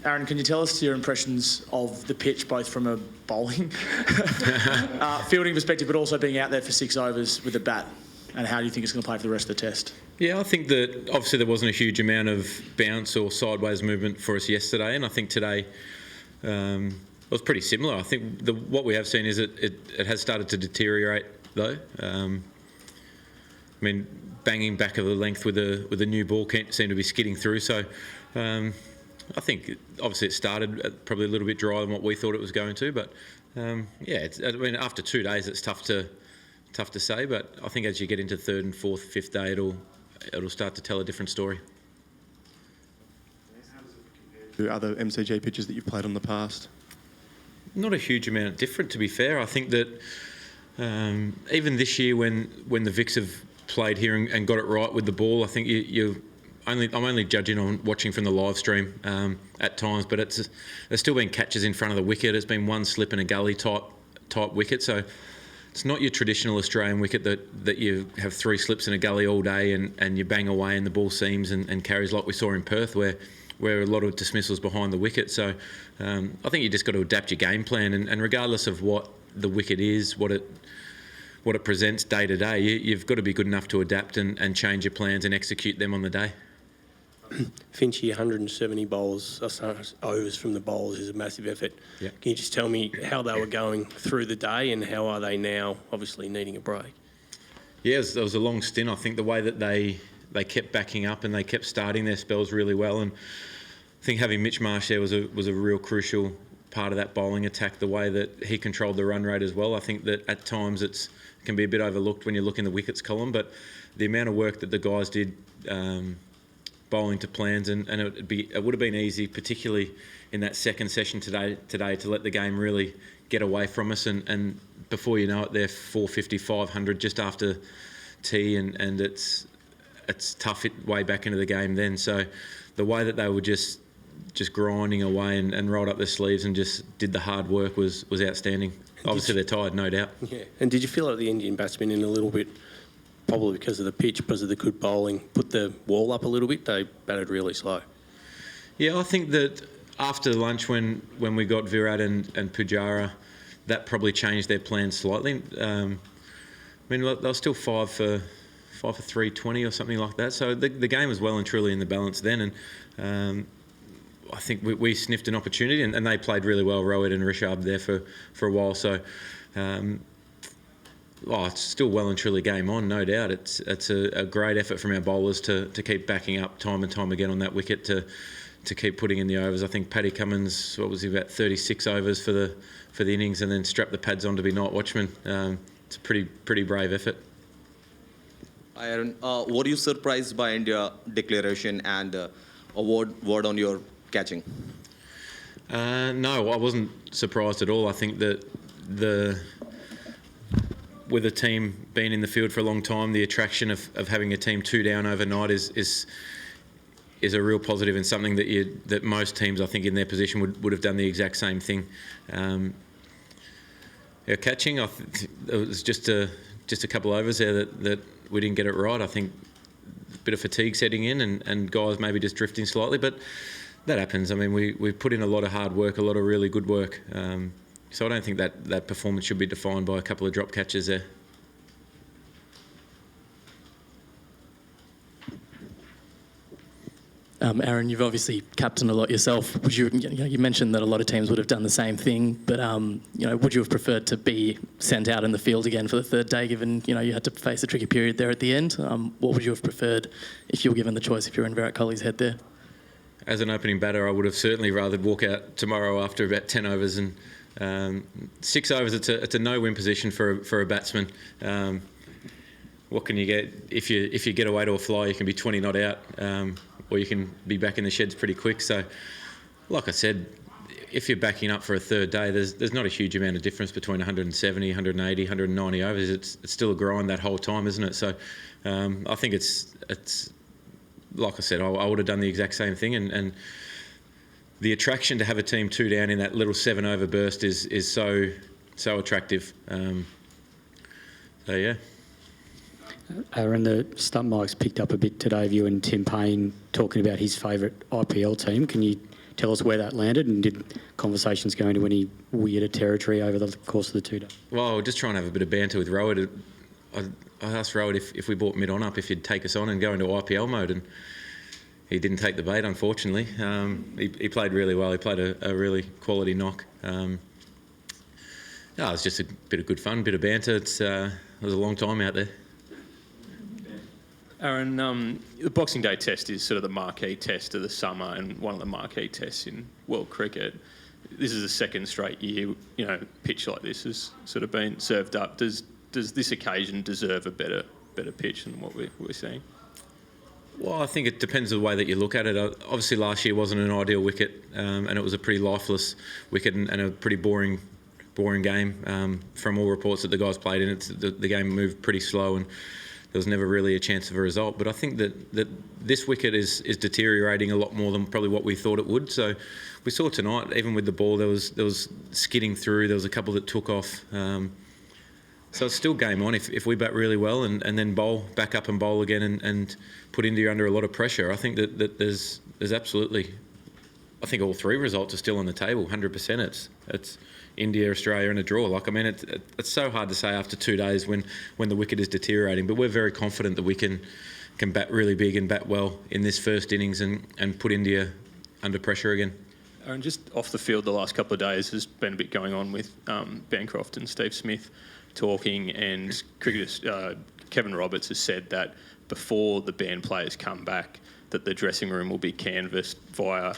Aaron, can you tell us your impressions of the pitch, both from a bowling, fielding perspective, but also being out there for 6 overs with a bat, and how do you think it's going to play for the rest of the test? Yeah, I think that obviously there wasn't a huge amount of bounce or sideways movement for us yesterday, and I think today it was pretty similar. I think what we have seen is it has started to deteriorate though. I mean, banging back of the length with a new ball can't seem to be skidding through. So I think obviously it started probably a little bit drier than what we thought it was going to. But after 2 days it's tough to say. But I think as you get into third and fourth, fifth day, it'll start to tell a different story. How does it compare to other MCG pitches that you've played on the past? Not a huge amount different, to be fair. I think that even this year when the Vics have played here and got it right with the ball, I think I'm only judging on watching from the live stream at times, but there's still been catches in front of the wicket. It's been one slip and a gully type wicket, so it's not your traditional Australian wicket that you have 3 slips and a gully all day and you bang away and the ball seams and carries like we saw in Perth where a lot of dismissals behind the wicket. So I think you just got to adapt your game plan and regardless of what the wicket is, what it presents day to day, you've got to be good enough to adapt and change your plans and execute them on the day. Finchy, 170 overs from the bowlers is a massive effort. Yep. Can you just tell me how they were going through the day and how are they now, obviously needing a break? Yeah, it was a long stint. I think the way that they kept backing up and they kept starting their spells really well, and I think having Mitch Marsh there was a real crucial part of that bowling attack, the way that he controlled the run rate as well. I think that at times it can be a bit overlooked when you look in the wickets column, but the amount of work that the guys did bowling to plans, and it would have been easy, particularly in that second session today to let the game really get away from us, and before you know it, they're 450, 500 just after tea, and it's tough way back into the game then. So the way that they were just grinding away and rolled up their sleeves and just did the hard work was outstanding. Obviously they're tired, no doubt. Yeah. And did you feel like the Indian batsmen in a little bit, probably because of the pitch, because of the good bowling, put the wall up a little bit? They batted really slow. Yeah, I think that after lunch when we got Virat and Pujara, that probably changed their plans slightly. I mean, they were still 5 for 320 or something like that. So the game was well and truly in the balance then, and I think we sniffed an opportunity, and they played really well, Rohit and Rishabh there for a while. So it's still well and truly game on, no doubt. It's a great effort from our bowlers to keep backing up time and time again on that wicket to keep putting in the overs. I think Paddy Cummins, about 36 overs for the innings, and then strapped the pads on to be night watchman. It's a pretty brave effort. Aaron, were you surprised by India declaration and a word on your catching? No, I wasn't surprised at all. I think that with a team being in the field for a long time, the attraction of having a team 2 down overnight is a real positive, and something that most teams, I think, in their position would have done the exact same thing. Catching, it was just a couple overs there that we didn't get it right. I think a bit of fatigue setting in and guys maybe just drifting slightly, but that happens. I mean, we put in a lot of hard work, a lot of really good work. So I don't think that performance should be defined by a couple of drop catches there. Aaron, you've obviously captained a lot yourself. You mentioned that a lot of teams would have done the same thing, but would you have preferred to be sent out in the field again for the third day, given you had to face a tricky period there at the end? What would you have preferred if you were given the choice, if you were in Virat Kohli's head there? As an opening batter, I would have certainly rather walk out tomorrow after about 10 overs, and 6 overs. It's a no-win position for a batsman. What can you get if you get away to a fly? You can be 20 not out, or you can be back in the sheds pretty quick. So, like I said, if you're backing up for a third day, there's not a huge amount of difference between 170, 180, 190 overs. It's still a grind that whole time, isn't it? So, I think it's like I said, I would have done the exact same thing, and the attraction to have a team 2 down in that little 7 over burst is so attractive. So yeah. Aaron, the stump mics picked up a bit today of you and Tim Payne talking about his favourite IPL team. Can you tell us where that landed, and did conversations go into any weirder territory over the course of the 2 days? Well, we're just trying to have a bit of banter with Rowan. I asked Rowan if we brought mid-on up, if he'd take us on and go into IPL mode, and he didn't take the bait, unfortunately. He played really well. He played a really quality knock. It was just a bit of good fun, bit of banter. It was a long time out there. Aaron, the Boxing Day test is sort of the marquee test of the summer and one of the marquee tests in world cricket. This is the second straight year, pitch like this has sort of been served up. Does this occasion deserve a better pitch than what we're seeing? Well, I think it depends on the way that you look at it. Obviously, last year wasn't an ideal wicket, and it was a pretty lifeless wicket and a pretty boring game. From all reports that the guys played in, the game moved pretty slow and there was never really a chance of a result. But I think that this wicket is deteriorating a lot more than probably what we thought it would. So we saw tonight, even with the ball, there was skidding through. There was a couple that took off. So it's still game on if we bat really well and then back up and bowl again and put India under a lot of pressure. I think that there's absolutely, I think all 3 results are still on the table, 100%. It's India, Australia and a draw. It's so hard to say after 2 days when the wicket is deteriorating, but we're very confident that we can bat really big and bat well in this first innings and put India under pressure again. Aaron, just off the field the last couple of days has been a bit going on with Bancroft and Steve Smith talking, and cricketers, Kevin Roberts has said that before the band players come back that the dressing room will be canvassed via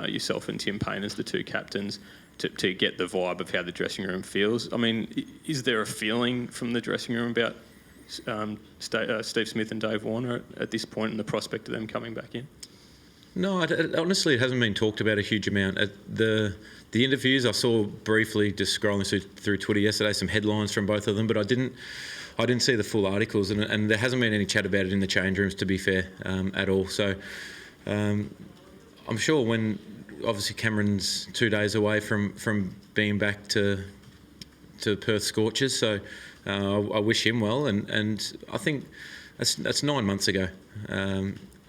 yourself and Tim Payne as the 2 captains to get the vibe of how the dressing room feels. I mean, is there a feeling from the dressing room about Steve Smith and Dave Warner at this point and the prospect of them coming back in? No, honestly, it hasn't been talked about a huge amount. The interviews I saw briefly, just scrolling through Twitter yesterday, some headlines from both of them, but I didn't see the full articles, and there hasn't been any chat about it in the change rooms, to be fair, at all. So I'm sure when obviously Cameron's 2 days away from being back to Perth Scorchers, so I wish him well, and I think that's 9 months ago.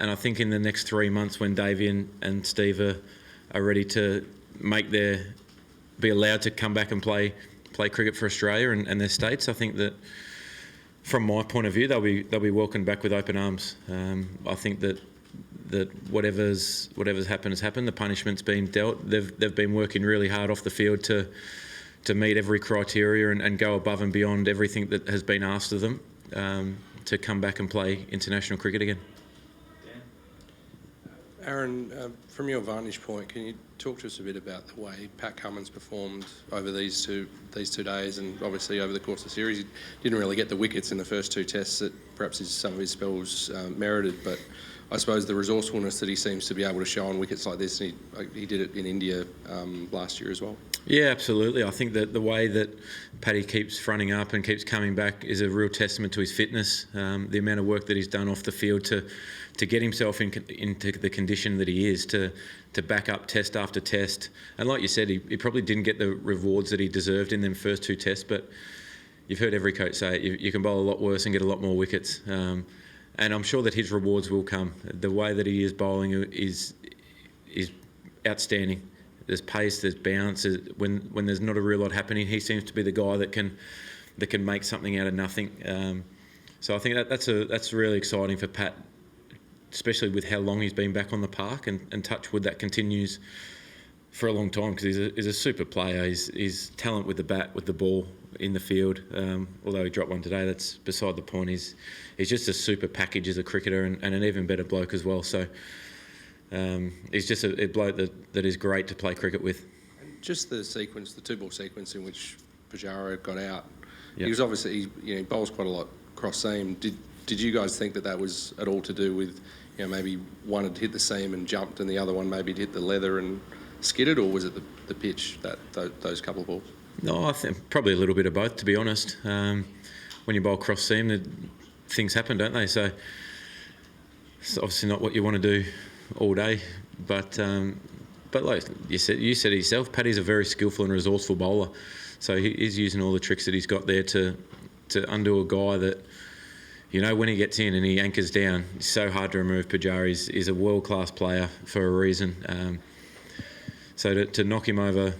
And I think in the next 3 months, when Davey and Steve are ready to be allowed to come back and play cricket for Australia and their states, I think that from my point of view, they'll be welcomed back with open arms. I think that whatever's happened has happened. The punishment's been dealt. They've been working really hard off the field to meet every criteria and go above and beyond everything that has been asked of them to come back and play international cricket again. Aaron, from your vantage point, can you talk to us a bit about the way Pat Cummins performed over these two days, and obviously over the course of the series? He didn't really get the wickets in the first 2 tests that perhaps some of his spells merited, but I suppose the resourcefulness that he seems to be able to show on wickets like this, and he did it in India last year as well. Yeah, absolutely. I think that the way that Paddy keeps fronting up and keeps coming back is a real testament to his fitness, the amount of work that he's done off the field to get himself into the condition that he is, to back up test after test. And like you said, he probably didn't get the rewards that he deserved in them first 2 tests, but you've heard every coach say it, you can bowl a lot worse and get a lot more wickets. And I'm sure that his rewards will come. The way that he is bowling is outstanding. There's pace, there's bounce. When there's not a real lot happening, he seems to be the guy that can make something out of nothing. So I think that's really exciting for Pat, especially with how long he's been back on the park, and touch wood that continues for a long time, because he's a super player. His talent with the bat, with the ball in the field, although he dropped one today, that's beside the point. He's just a super package as a cricketer, and an even better bloke as well. So he's just a bloke that is great to play cricket with. Just the sequence, the 2-ball sequence in which Pujara got out, Yep. he was obviously, he bowls quite a lot cross-seam. Did you guys think that was at all to do with, maybe one had hit the seam and jumped and the other one maybe hit the leather and skidded, or was it the pitch, those couple of balls? No, I think probably a little bit of both, to be honest. When you bowl cross seam, things happen, don't they? So it's obviously not what you want to do all day. But like you said yourself, Paddy's a very skillful and resourceful bowler. So he's using all the tricks that he's got there to undo a guy that, when he gets in and he anchors down, it's so hard to remove. Pujara is a world-class player for a reason. So to knock him over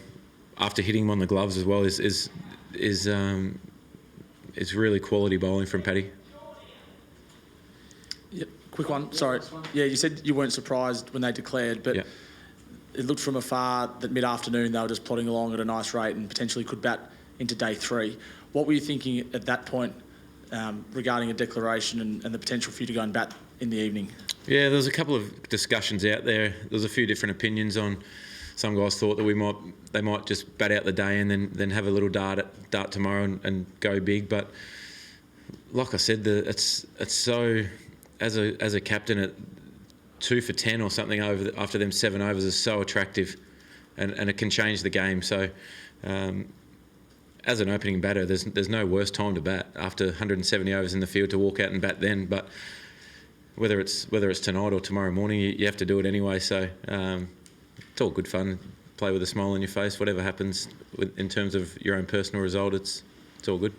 after hitting him on the gloves as well is really quality bowling from Paddy. Yeah, quick one. Sorry. Yeah, you said you weren't surprised when they declared, but it looked from afar that mid-afternoon they were just plodding along at a nice rate and potentially could bat into day 3. What were you thinking at that point regarding a declaration and the potential for you to go and bat in the evening? Yeah, there was a couple of discussions out there. There was a few different opinions on. Some guys thought that they might just bat out the day and then have a little dart tomorrow and go big. But like I said, it's so as a captain at 2 for 10 or something after them 7 overs is so attractive, and it can change the game. So as an opening batter, there's no worse time to bat after 170 overs in the field to walk out and bat then. But whether it's tonight or tomorrow morning, you have to do it anyway. So it's all good fun. Play with a smile on your face. Whatever happens in terms of your own personal result, it's all good.